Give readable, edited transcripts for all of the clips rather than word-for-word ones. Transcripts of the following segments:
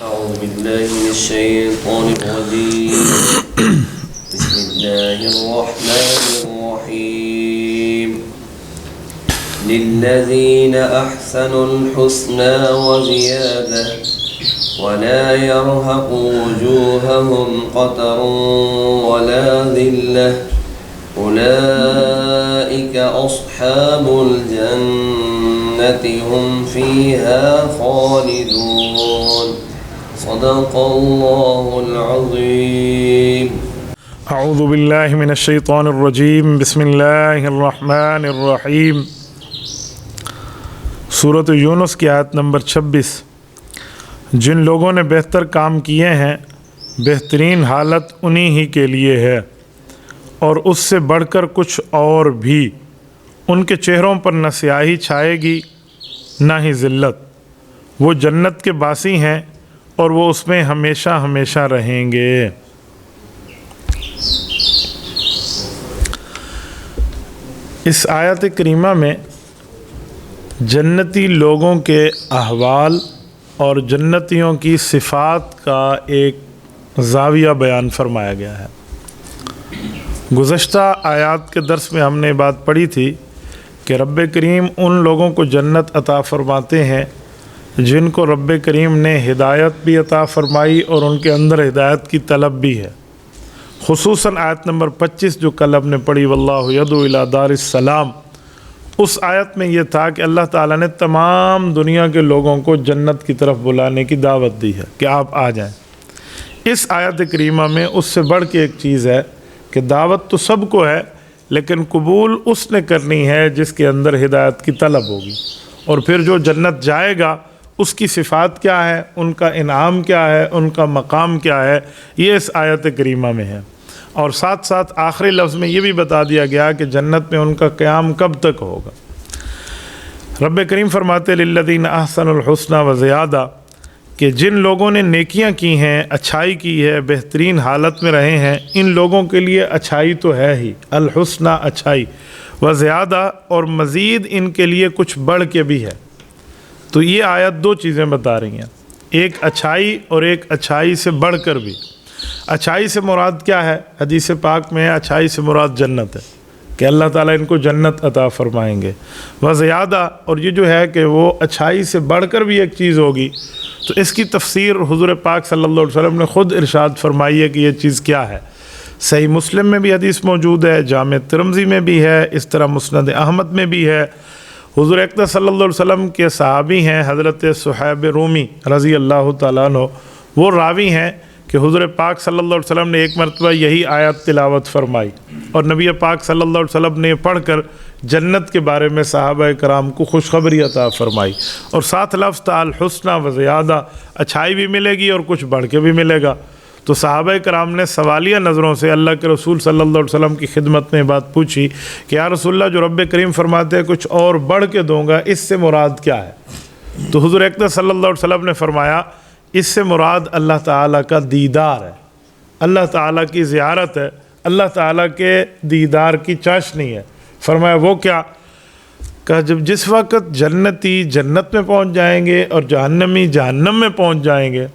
أعوذ بالله من الشيطان الرجيم بسم الله الرحمن الرحيم للذين أحسنوا الحسنى وزيادة ولا يرهق وجوههم قتر ولا ذلة أولئك أصحاب الجنة هم فيها خالدون صدق الله العظيم اعوذ باللہ من الشیطان الرجیم بسم اللہ الرحمن الرحیم سورۃ یونس کی آیت نمبر 26 جن لوگوں نے بہتر کام کیے ہیں بہترین حالت انہی ہی کے لیے ہے اور اس سے بڑھ کر کچھ اور بھی ان کے چہروں پر نہ سیاہی چھائے گی نہ ہی ذلت وہ جنت کے باسی ہیں اور وہ اس میں ہمیشہ ہمیشہ رہیں گے۔ اس آیت کریمہ میں جنتی لوگوں کے احوال اور جنتیوں کی صفات کا ایک زاویہ بیان فرمایا گیا ہے۔ گزشتہ آیات کے درس میں ہم نے بات پڑھی تھی کہ رب کریم ان لوگوں کو جنت عطا فرماتے ہیں جن کو رب کریم نے ہدایت بھی عطا فرمائی اور ان کے اندر ہدایت کی طلب بھی ہے۔ خصوصاً آیت نمبر 25 جو کل ہم نے پڑھی واللہ یدعو الی دار السلام، اس آیت میں یہ تھا کہ اللہ تعالیٰ نے تمام دنیا کے لوگوں کو جنت کی طرف بلانے کی دعوت دی ہے کہ آپ آ جائیں۔ اس آیت کریمہ میں اس سے بڑھ کے ایک چیز ہے کہ دعوت تو سب کو ہے لیکن قبول اس نے کرنی ہے جس کے اندر ہدایت کی طلب ہوگی، اور پھر جو جنت جائے گا اس کی صفات کیا ہے، ان کا انعام کیا ہے، ان کا مقام کیا ہے، یہ اس آیت کریمہ میں ہے۔ اور ساتھ ساتھ آخری لفظ میں یہ بھی بتا دیا گیا کہ جنت میں ان کا قیام کب تک ہوگا۔ رب کریم فرماتے للذین احسنوا الحسنى وزیادہ کہ جن لوگوں نے نیکیاں کی ہیں، اچھائی کی ہے، بہترین حالت میں رہے ہیں، ان لوگوں کے لیے اچھائی تو ہے ہی، الحسنى اچھائی، وزیادہ اور مزید ان کے لیے کچھ بڑھ کے بھی ہے۔ تو یہ آیت دو چیزیں بتا رہی ہیں، ایک اچھائی اور ایک اچھائی سے بڑھ کر بھی۔ اچھائی سے مراد کیا ہے؟ حدیث پاک میں اچھائی سے مراد جنت ہے کہ اللہ تعالیٰ ان کو جنت عطا فرمائیں گے، وزیادہ، اور یہ جو ہے کہ وہ اچھائی سے بڑھ کر بھی ایک چیز ہوگی۔ تو اس کی تفسیر حضور پاک صلی اللہ علیہ وسلم نے خود ارشاد فرمائی ہے کہ یہ چیز کیا ہے۔ صحیح مسلم میں بھی حدیث موجود ہے، جامع ترمذی میں بھی ہے، اس طرح مسند احمد میں بھی ہے۔ حضور اقدس صلی اللہ علیہ وسلم کے صحابی ہیں حضرت صہیب رومی رضی اللہ تعالیٰ عنہ، وہ راوی ہیں کہ حضور پاک صلی اللہ علیہ وسلم نے ایک مرتبہ یہی آیت تلاوت فرمائی اور نبی پاک صلی اللہ علیہ وسلم نے پڑھ کر جنت کے بارے میں صحابہ کرام کو خوشخبری عطا فرمائی، اور ساتھ لفظ تھا الحسنى وزیادہ، اچھائی بھی ملے گی اور کچھ بڑھ کے بھی ملے گا۔ تو صحابہ کرام نے سوالیہ نظروں سے اللہ کے رسول صلی اللہ علیہ وسلم کی خدمت میں بات پوچھی کہ یا رسول اللہ جو رب کریم فرماتے ہیں کچھ اور بڑھ کے دوں گا، اس سے مراد کیا ہے؟ تو حضور اقدس صلی اللہ علیہ وسلم نے فرمایا اس سے مراد اللہ تعالیٰ کا دیدار ہے، اللہ تعالیٰ کی زیارت ہے، اللہ تعالیٰ کے دیدار کی چاشنی ہے۔ فرمایا وہ کیا؟ کہ جس وقت جنتی جنت میں پہنچ جائیں گے اور جہنمی جہنم میں پہنچ جائیں گے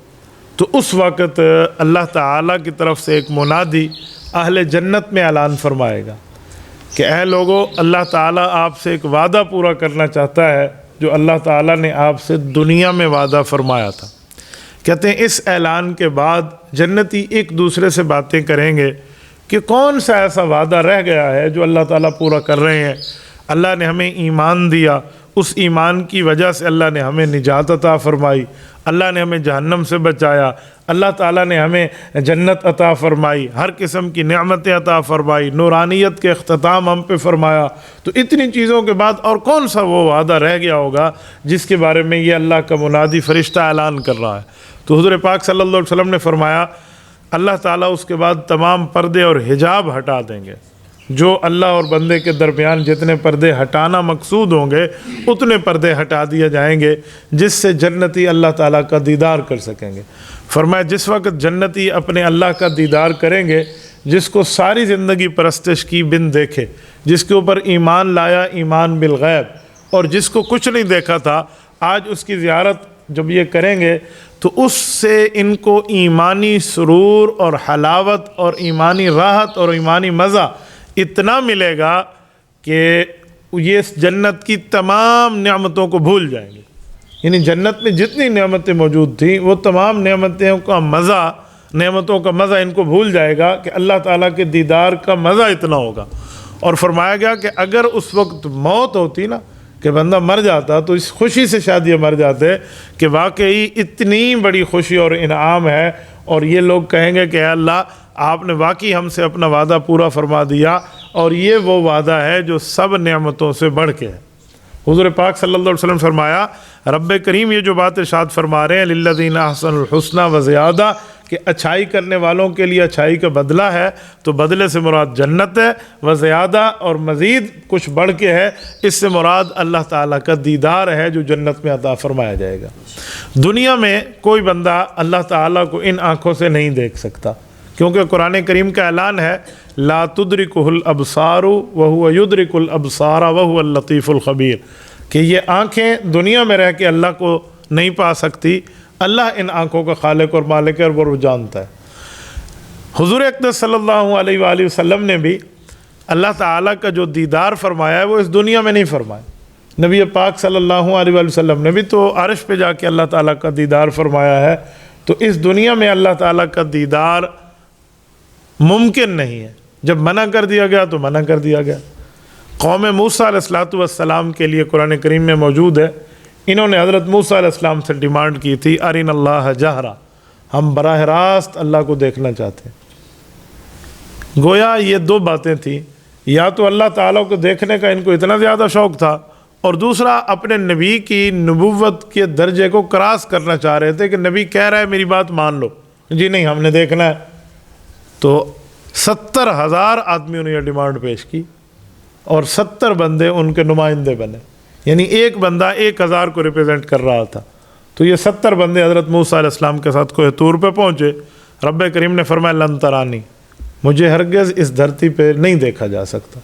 تو اس وقت اللہ تعالیٰ کی طرف سے ایک منادی اہل جنت میں اعلان فرمائے گا کہ اے لوگو، اللہ تعالیٰ آپ سے ایک وعدہ پورا کرنا چاہتا ہے جو اللہ تعالیٰ نے آپ سے دنیا میں وعدہ فرمایا تھا۔ کہتے ہیں اس اعلان کے بعد جنتی ایک دوسرے سے باتیں کریں گے کہ کون سا ایسا وعدہ رہ گیا ہے جو اللہ تعالیٰ پورا کر رہے ہیں۔ اللہ نے ہمیں ایمان دیا، اس ایمان کی وجہ سے اللہ نے ہمیں نجات عطا فرمائی، اللہ نے ہمیں جہنم سے بچایا، اللہ تعالیٰ نے ہمیں جنت عطا فرمائی، ہر قسم کی نعمتیں عطا فرمائی، نورانیت کے اختتام ہم پہ فرمایا۔ تو اتنی چیزوں کے بعد اور کون سا وہ وعدہ رہ گیا ہوگا جس کے بارے میں یہ اللہ کا منادی فرشتہ اعلان کر رہا ہے؟ تو حضور پاک صلی اللہ علیہ وسلم نے فرمایا اللہ تعالیٰ اس کے بعد تمام پردے اور حجاب ہٹا دیں گے، جو اللہ اور بندے کے درمیان جتنے پردے ہٹانا مقصود ہوں گے اتنے پردے ہٹا دیے جائیں گے جس سے جنتی اللہ تعالیٰ کا دیدار کر سکیں گے۔ فرمایا جس وقت جنتی اپنے اللہ کا دیدار کریں گے، جس کو ساری زندگی پرستش کی بن دیکھے، جس کے اوپر ایمان لایا ایمان بالغیب، اور جس کو کچھ نہیں دیکھا تھا آج اس کی زیارت جب یہ کریں گے تو اس سے ان کو ایمانی سرور اور حلاوت اور ایمانی راحت اور ایمانی مزہ اتنا ملے گا کہ یہ اس جنت کی تمام نعمتوں کو بھول جائیں گے. یعنی جنت میں جتنی نعمتیں موجود تھیں وہ تمام نعمتوں کا مزہ ان کو بھول جائے گا کہ اللہ تعالیٰ کے دیدار کا مزہ اتنا ہوگا. اور فرمایا گیا کہ اگر اس وقت موت ہوتی نا کہ بندہ مر جاتا تو اس خوشی سے شاید یہ مر جاتے کہ واقعی اتنی بڑی خوشی اور انعام ہے، اور یہ لوگ کہیں گے کہ اے اللہ آپ نے واقعی ہم سے اپنا وعدہ پورا فرما دیا، اور یہ وہ وعدہ ہے جو سب نعمتوں سے بڑھ کے ہے. حضور پاک صلی اللہ علیہ وسلم فرمایا، رب کریم یہ جو بات ارشاد فرما رہے ہیں للذین احسنوا الحسنی وزیادہ، کہ اچھائی کرنے والوں کے لیے اچھائی کا بدلہ ہے، تو بدلے سے مراد جنت ہے، وزیادہ اور مزید کچھ بڑھ کے ہے، اس سے مراد اللہ تعالیٰ کا دیدار ہے جو جنت میں عطا فرمایا جائے گا. دنیا میں کوئی بندہ اللہ تعالیٰ کو ان آنکھوں سے نہیں دیکھ سکتا، کیونکہ قرآن کریم کا اعلان ہے لا تدرکہ الابصار وہو یدرک الابصار وہو اللطیف الخبیر، کہ یہ آنکھیں دنیا میں رہ کے اللہ کو نہیں پا سکتی، اللہ ان آنکھوں کا خالق اور مالک ہے اور وہ جانتا ہے. حضور اقدس صلی اللہ علیہ وآلہ وسلم نے بھی اللہ تعالیٰ کا جو دیدار فرمایا ہے وہ اس دنیا میں نہیں فرمایا. نبی پاک صلی اللہ علیہ وآلہ وسلم نے بھی تو عرش پہ جا کے اللہ تعالیٰ کا دیدار فرمایا ہے. تو اس دنیا میں اللہ تعالیٰ کا دیدار ممکن نہیں ہے. جب منع کر دیا گیا تو منع کر دیا گیا. قوم موسیٰ علیہ السلام کے لیے قرآن کریم میں موجود ہے، انہوں نے حضرت موسیٰ علیہ السلام سے ڈیمانڈ کی تھی ارین اللہ جہرا، ہم براہ راست اللہ کو دیکھنا چاہتے ہیں. گویا یہ دو باتیں تھیں، یا تو اللہ تعالیٰ کو دیکھنے کا ان کو اتنا زیادہ شوق تھا، اور دوسرا اپنے نبی کی نبوت کے درجے کو کراس کرنا چاہ رہے تھے کہ نبی کہہ رہا ہے میری بات مان لو، جی نہیں ہم نے دیکھنا ہے. تو 70,000 آدمیوں نے یہ ڈیمانڈ پیش کی اور 70 بندے ان کے نمائندے بنے، یعنی ایک بندہ 1,000 کو ریپرزینٹ کر رہا تھا. تو یہ 70 بندے حضرت موسیٰ علیہ السلام کے ساتھ کوہ طور پہ پہنچے. رب کریم نے فرمایا لن ترانی، مجھے ہرگز اس دھرتی پہ نہیں دیکھا جا سکتا.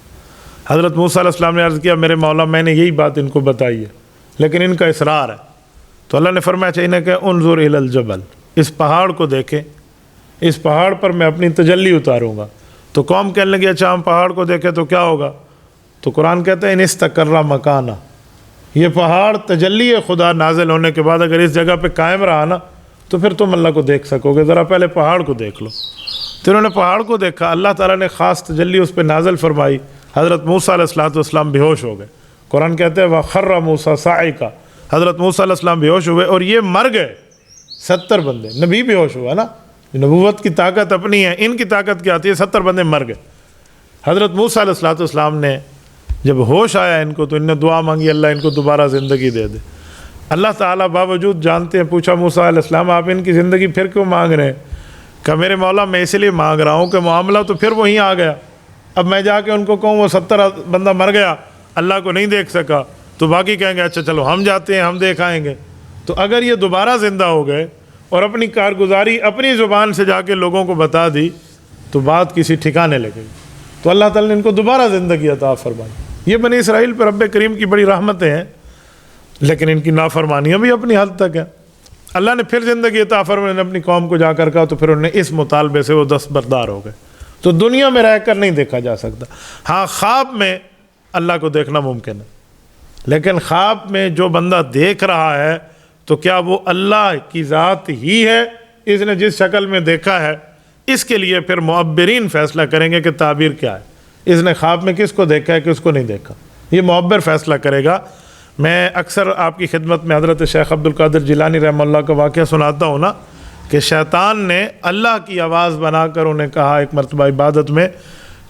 حضرت موسیٰ علیہ السلام نے عرض کیا میرے مولا میں نے یہی بات ان کو بتائی ہے لیکن ان کا اصرار ہے. تو اللہ نے فرمایا چاہیے کہ انظر الی الجبل، اس پہاڑ کو دیکھیں، اس پہاڑ پر میں اپنی تجلی اتاروں گا. تو قوم کہنے لگی اچھا ہم پہاڑ کو دیکھیں تو کیا ہوگا؟ تو قرآن کہتا ہے ان استقر مکانہ، یہ پہاڑ تجلی خدا نازل ہونے کے بعد اگر اس جگہ پہ قائم رہا نا تو پھر تم اللہ کو دیکھ سکو گے. ذرا پہلے پہاڑ کو دیکھ لو. تو انہوں نے پہاڑ کو دیکھا، اللہ تعالیٰ نے خاص تجلی اس پہ نازل فرمائی. حضرت موسیٰ علیہ السلام بے ہوش ہو گئے. قرآن کہتے ہیں وَخَرَّ مُوسَىٰ صَاعِقًا، حضرت موسیٰ علیہ السلام بے ہوش ہوئے اور یہ مر گئے. 70 بندے، نبی بے ہوش ہوا نا، نبوت کی طاقت اپنی ہے، ان کی طاقت کیا آتی ہے؟ 70 بندے مر گئے. حضرت موسیٰ علیہ السلام نے جب ہوش آیا ان کو تو ان نے دعا مانگی اللہ ان کو دوبارہ زندگی دے دے. اللہ تعالیٰ باوجود جانتے ہیں، پوچھا موسیٰ علیہ السلام آپ ان کی زندگی پھر کیوں مانگ رہے ہیں؟ کہ میرے مولا میں اس لیے مانگ رہا ہوں کہ معاملہ تو پھر وہیں آ گیا. اب میں جا کے ان کو کہوں وہ 70 بندہ مر گیا اللہ کو نہیں دیکھ سکا تو باقی کہیں گے اچھا چلو ہم جاتے ہیں ہم دیکھ آئیں گے. تو اگر یہ دوبارہ زندہ ہو گئے اور اپنی کارگزاری اپنی زبان سے جا کے لوگوں کو بتا دی تو بات کسی ٹھکانے لگے گی. تو اللہ تعالیٰ نے ان کو دوبارہ زندگی عطا فرمائی. یہ بنی اسرائیل پر رب کریم کی بڑی رحمتیں ہیں، لیکن ان کی نافرمانیاں بھی اپنی حد تک ہیں. اللہ نے پھر زندگی عطا فرمائی، نے اپنی قوم کو جا کر کہا تو پھر انہوں نے اس مطالبے سے وہ دستبردار ہو گئے. تو دنیا میں رہ کر نہیں دیکھا جا سکتا. ہاں خواب میں اللہ کو دیکھنا ممکن ہے، لیکن خواب میں جو بندہ دیکھ رہا ہے تو کیا وہ اللہ کی ذات ہی ہے؟ اس نے جس شکل میں دیکھا ہے اس کے لیے پھر معبرین فیصلہ کریں گے کہ تعبیر کیا ہے. اس نے خواب میں کس کو دیکھا ہے کس کو نہیں دیکھا، یہ معبر فیصلہ کرے گا. میں اکثر آپ کی خدمت میں حضرت شیخ عبد القادر جیلانی رحمہ اللہ کا واقعہ سناتا ہوں نا کہ شیطان نے اللہ کی آواز بنا کر انہیں کہا ایک مرتبہ عبادت میں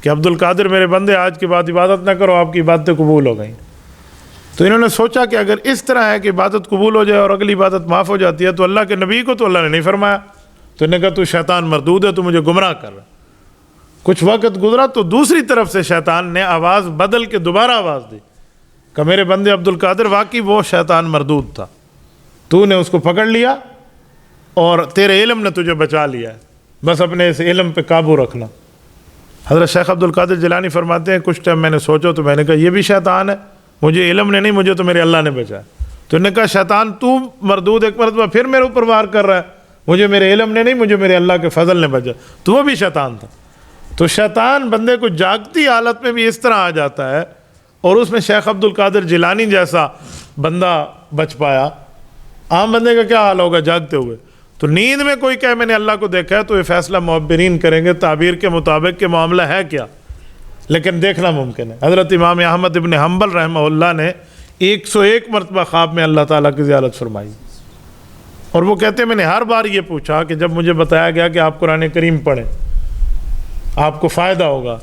کہ عبد القادر میرے بندے آج کے بعد عبادت نہ کرو، آپ کی عبادتیں قبول ہو گئیں. تو انہوں نے سوچا کہ اگر اس طرح ہے کہ عبادت قبول ہو جائے اور اگلی عبادت معاف ہو جاتی ہے تو اللہ کے نبی کو تو اللہ نے نہیں فرمایا. تو انہوں نے کہا تو شیطان مردود ہے، تو مجھے گمراہ کر رہا. کچھ وقت گزرا تو دوسری طرف سے شیطان نے آواز بدل کے دوبارہ آواز دی کہ میرے بندے عبد القادر واقعی وہ شیطان مردود تھا، تو نے اس کو پکڑ لیا اور تیرے علم نے تجھے بچا لیا ہے، بس اپنے اس علم پہ قابو رکھنا. حضرت شیخ عبد القادر جیلانی فرماتے ہیں کچھ ٹائم میں نے سوچا تو میں نے کہا یہ بھی شیطان ہے، مجھے علم نے نہیں، مجھے تو میرے اللہ نے بچایا. تو انہوں نے کہا شیطان تو مردود ایک مرتبہ پھر میرے اوپر وار کر رہا ہے، مجھے میرے علم نے نہیں، مجھے میرے اللہ کے فضل نے بچا. تو وہ بھی شیطان تھا. تو شیطان بندے کو جاگتی حالت میں بھی اس طرح آ جاتا ہے، اور اس میں شیخ عبد القادر جیلانی جیسا بندہ بچ پایا. عام بندے کا کیا حال ہوگا جاگتے ہوئے؟ تو نیند میں کوئی کہے میں نے اللہ کو دیکھا ہے تو یہ فیصلہ معبرین کریں گے تعبیر کے مطابق کہ معاملہ ہے کیا، لیکن دیکھنا ممکن ہے. حضرت امام احمد ابن حنبل رحمہ اللہ نے 101 مرتبہ خواب میں اللہ تعالیٰ کی زیارت فرمائی، اور وہ کہتے ہیں میں نے ہر بار یہ پوچھا کہ جب مجھے بتایا گیا کہ آپ قرآن کریم پڑھیں آپ کو فائدہ ہوگا،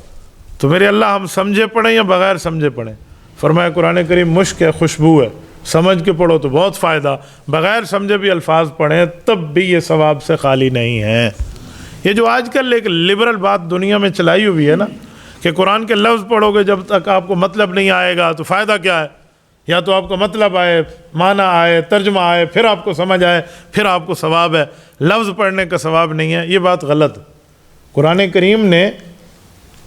تو میرے اللہ ہم سمجھے پڑھیں یا بغیر سمجھے پڑھیں؟ فرمایا قرآن کریم مشک ہے، خوشبو ہے، سمجھ کے پڑھو تو بہت فائدہ، بغیر سمجھے بھی الفاظ پڑھیں تب بھی یہ ثواب سے خالی نہیں ہے. یہ جو آج کل ایک لبرل بات دنیا میں چلائی ہوئی ہے نا کہ قرآن کے لفظ پڑھو گے جب تک آپ کو مطلب نہیں آئے گا تو فائدہ کیا ہے؟ یا تو آپ کو مطلب آئے، معنی آئے، ترجمہ آئے، پھر آپ کو سمجھ آئے، پھر آپ کو ثواب ہے. لفظ پڑھنے کا ثواب نہیں ہے. یہ بات غلط ہے. قرآن کریم نے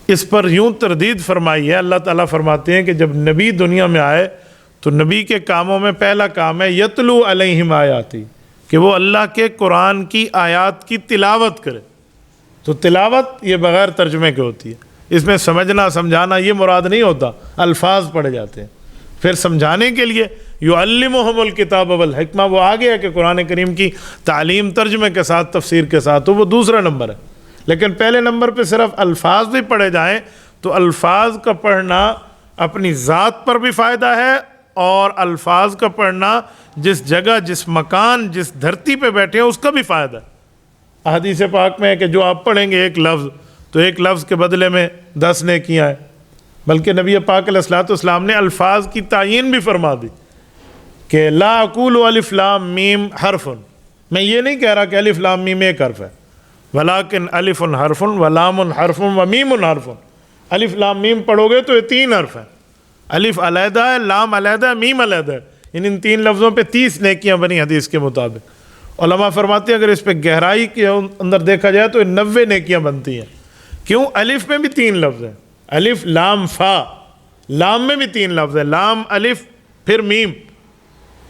اس پر یوں تردید فرمائی ہے. اللہ تعالیٰ فرماتے ہیں کہ جب نبی دنیا میں آئے تو نبی کے کاموں میں پہلا کام ہے یتلو علیہم آیاتی، کہ وہ اللہ کے قرآن کی آیات کی تلاوت کرے. تو تلاوت یہ بغیر ترجمے کے ہوتی ہے، اس میں سمجھنا سمجھانا یہ مراد نہیں ہوتا، الفاظ پڑھے جاتے ہیں. پھر سمجھانے کے لیے یعلمہم الکتاب والحکمہ، وہ آگے ہے کہ قرآن کریم کی تعلیم ترجمے کے ساتھ تفسیر کے ساتھ، تو وہ دوسرا نمبر ہے. لیکن پہلے نمبر پہ صرف الفاظ بھی پڑھے جائیں تو الفاظ کا پڑھنا اپنی ذات پر بھی فائدہ ہے، اور الفاظ کا پڑھنا جس جگہ، جس مکان، جس دھرتی پہ بیٹھے ہیں اس کا بھی فائدہ ہے. احادیث پاک میں ہے کہ جو آپ پڑھیں گے ایک لفظ تو ایک لفظ کے بدلے میں 10 نیکیاں ہیں. بلکہ نبی پاک علیہ الصلوۃ والسلام نے الفاظ کی تعیین بھی فرما دی کہ لا اقول الف لام میم حرف، میں یہ نہیں کہہ رہا کہ الف لام میم ایک حرف ہے، ولیکن الف حرف ولام حرف ومیم حرف. الف لام میم پڑھو گے تو یہ 3 حرف ہیں، الف علیحدہ ہے، لام علیحدہ ہے، میم علیحدہ ہے. ان 3 لفظوں پہ 30 نیکیاں بنی حدیث کے مطابق. علماء فرماتے ہیں اگر اس پہ گہرائی کے اندر دیکھا جائے تو 90 نیکیاں بنتی ہیں. کیوں؟ الف میں بھی 3 لفظ ہیں، الف لام فا، لام میں بھی 3 لفظ ہیں، لام الف پھر میم،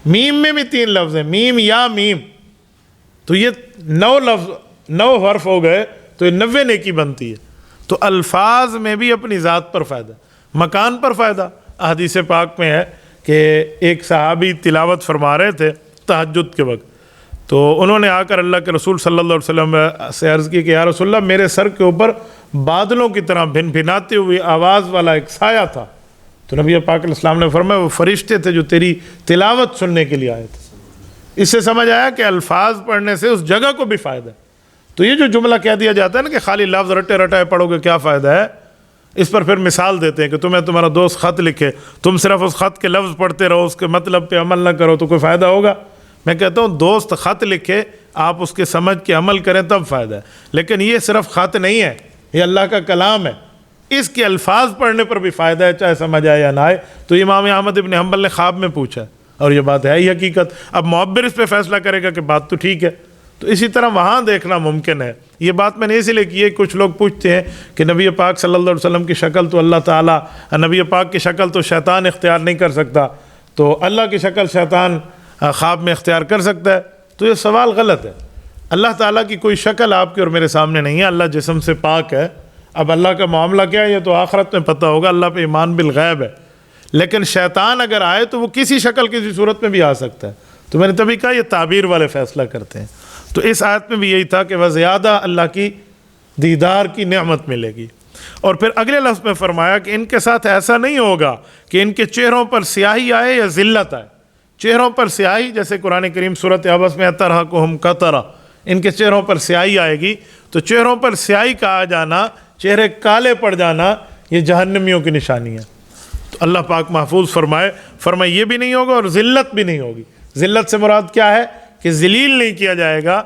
میم میں بھی 3 لفظ ہیں، میم یا میم. تو یہ 9 لفظ، 9 حرف ہو گئے تو یہ 90 نیکی بنتی ہے. تو الفاظ میں بھی اپنی ذات پر فائدہ، مکان پر فائدہ. احادیث پاک میں ہے کہ ایک صحابی تلاوت فرما رہے تھے تہجد کے وقت، تو انہوں نے آ کر اللہ کے رسول صلی اللہ علیہ وسلم سے عرض کی کہ یا رسول اللہ میرے سر کے اوپر بادلوں کی طرح بھن بھناتے ہوئی آواز والا ایک سایہ تھا. تو نبی پاک علیہ السلام نے فرمایا وہ فرشتے تھے جو تیری تلاوت سننے کے لیے آئے تھے. اس سے سمجھ آیا کہ الفاظ پڑھنے سے اس جگہ کو بھی فائدہ ہے. تو یہ جو جملہ کہہ دیا جاتا ہے نا کہ خالی لفظ رٹے رٹائے پڑھو گے کیا فائدہ ہے، اس پر پھر مثال دیتے ہیں کہ تمہیں تمہارا دوست خط لکھے، تم صرف اس خط کے لفظ پڑھتے رہو، اس کے مطلب پہ عمل نہ کرو تو کوئی فائدہ ہوگا؟ میں کہتا ہوں دوست خط لکھے، آپ اس کے سمجھ کے عمل کریں تب فائدہ ہے. لیکن یہ صرف خط نہیں ہے، یہ اللہ کا کلام ہے، اس کے الفاظ پڑھنے پر بھی فائدہ ہے چاہے سمجھ آئے یا نہ آئے. تو امام احمد ابن حنبل نے خواب میں پوچھا اور یہ بات ہے ہی حقیقت. اب معبر اس پہ فیصلہ کرے گا کہ بات تو ٹھیک ہے. تو اسی طرح وہاں دیکھنا ممکن ہے. یہ بات میں نے اسی لیے کی ہے، کچھ لوگ پوچھتے ہیں کہ نبی پاک صلی اللہ علیہ وسلم کی شکل تو اللہ تعالیٰ، نبی پاک کی شکل تو شیطان اختیار نہیں کر سکتا، تو اللہ کی شکل شیطان خواب میں اختیار کر سکتا ہے. تو یہ سوال غلط ہے. اللہ تعالیٰ کی کوئی شکل آپ کے اور میرے سامنے نہیں ہے، اللہ جسم سے پاک ہے. اب اللہ کا معاملہ کیا ہے یہ تو آخرت میں پتہ ہوگا، اللہ پہ ایمان بالغیب ہے. لیکن شیطان اگر آئے تو وہ کسی شکل کسی صورت میں بھی آ سکتا ہے. تو میں نے تبھی کہا یہ تعبیر والے فیصلہ کرتے ہیں. تو اس آیت میں بھی یہی تھا کہ وہ زیادہ اللہ کی دیدار کی نعمت ملے گی. اور پھر اگلے لفظ میں فرمایا کہ ان کے ساتھ ایسا نہیں ہوگا کہ ان کے چہروں پر سیاہی آئے یا ذلت آئے. چہروں پر سیاہی جیسے قرآن کریم سورۃ عبس میں ترہقہم قترہ، ان کے چہروں پر سیاہی آئے گی. تو چہروں پر سیاہی کا آ جانا، چہرے کالے پڑ جانا، یہ جہنمیوں کی نشانی ہے. تو اللہ پاک محفوظ فرمائے یہ بھی نہیں ہوگا اور ذلت بھی نہیں ہوگی. ذلت سے مراد کیا ہے کہ ذلیل نہیں کیا جائے گا.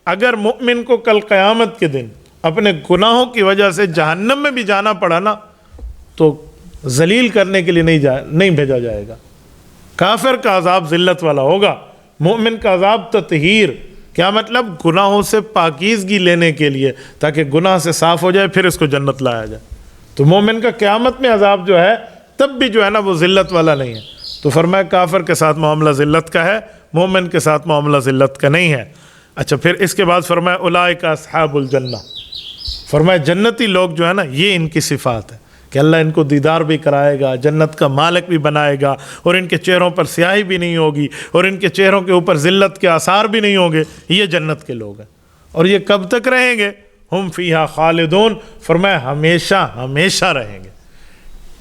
اگر مؤمن کو کل قیامت کے دن اپنے گناہوں کی وجہ سے جہنم میں بھی جانا پڑا نا تو ذلیل کرنے کے لیے نہیں بھیجا جائے گا. کافر کا عذاب ذلت والا ہوگا، مومن کا عذاب تطہیر. کیا مطلب؟ گناہوں سے پاکیزگی لینے کے لیے تاکہ گناہ سے صاف ہو جائے پھر اس کو جنت لایا جائے. تو مومن کا قیامت میں عذاب جو ہے تب بھی جو ہے نا وہ ذلت والا نہیں ہے. تو فرمایا کافر کے ساتھ معاملہ ذلت کا ہے، مومن کے ساتھ معاملہ ذلت کا نہیں ہے۔ اچھا پھر اس کے بعد فرمایا اولئک اصحاب الجنہ، فرمایا جنتی لوگ جو ہے نا یہ ان کی صفات ہے کہ اللہ ان کو دیدار بھی کرائے گا، جنت کا مالک بھی بنائے گا، اور ان کے چہروں پر سیاہی بھی نہیں ہوگی، اور ان کے چہروں کے اوپر ذلت کے آثار بھی نہیں ہوں گے۔ یہ جنت کے لوگ ہیں، اور یہ کب تک رہیں گے؟ ہم فیہا خالدون، فرمایا ہمیشہ ہمیشہ رہیں گے،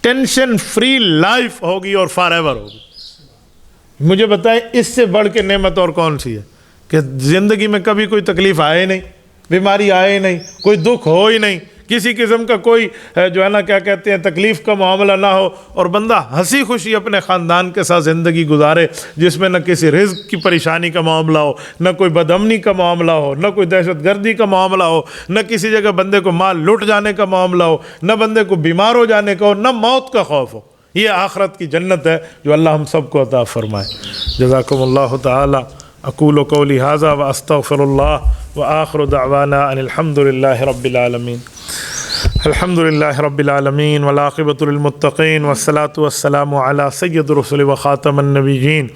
ٹینشن فری لائف ہوگی اور فار ایور ہوگی۔ مجھے بتائیں اس سے بڑھ کے نعمت اور کون سی ہے کہ زندگی میں کبھی کوئی تکلیف آئے نہیں، بیماری آئے نہیں، کوئی دکھ ہو ہی نہیں، کسی قسم کا کوئی جو ہے نا کیا کہتے ہیں تکلیف کا معاملہ نہ ہو، اور بندہ ہنسی خوشی اپنے خاندان کے ساتھ زندگی گزارے، جس میں نہ کسی رزق کی پریشانی کا معاملہ ہو، نہ کوئی بدامنی کا معاملہ ہو، نہ کوئی دہشت گردی کا معاملہ ہو، نہ کسی جگہ بندے کو مال لوٹ جانے کا معاملہ ہو، نہ بندے کو بیمار ہو جانے کا ہو، نہ موت کا خوف ہو۔ یہ آخرت کی جنت ہے جو اللہ ہم سب کو عطا فرمائے۔ جزاکم اللہ تعالی۔ اقول قولی ھذا واستغفر اللہ وآخر دعوانا ان الحمد للہ رب العالمین۔ الحمد للہ رب العالمین والعاقبۃ للمتقین والصلاة والسلام علی سید الرسل وخاتم النبیین۔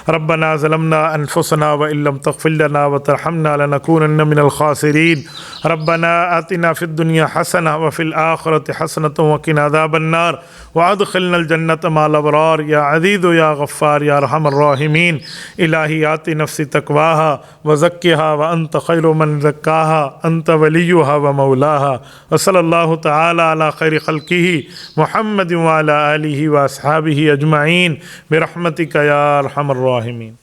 ربنا ظلمنا انفسنا وان لم تغفر لنا وترحمنا لنکونن من الخاسرین۔ ربنا آتنا فی الدنیا حسنہ وفی الآخرۃ حسنۃ وقنا عذاب النار وادخلنا الجنۃ مع الابرار یا عزیز یا غفار یا ارحم الراحمین۔ الہی آت نفسی تقواها وزکھا وانت خیر من زکاها انت ولیها ومولاها۔ وصلی اللہ تعالی علی خیر خلقہ محمد وعلی آلہ واصحابہ اجمعین برحمتک یا ارحم الراحمین۔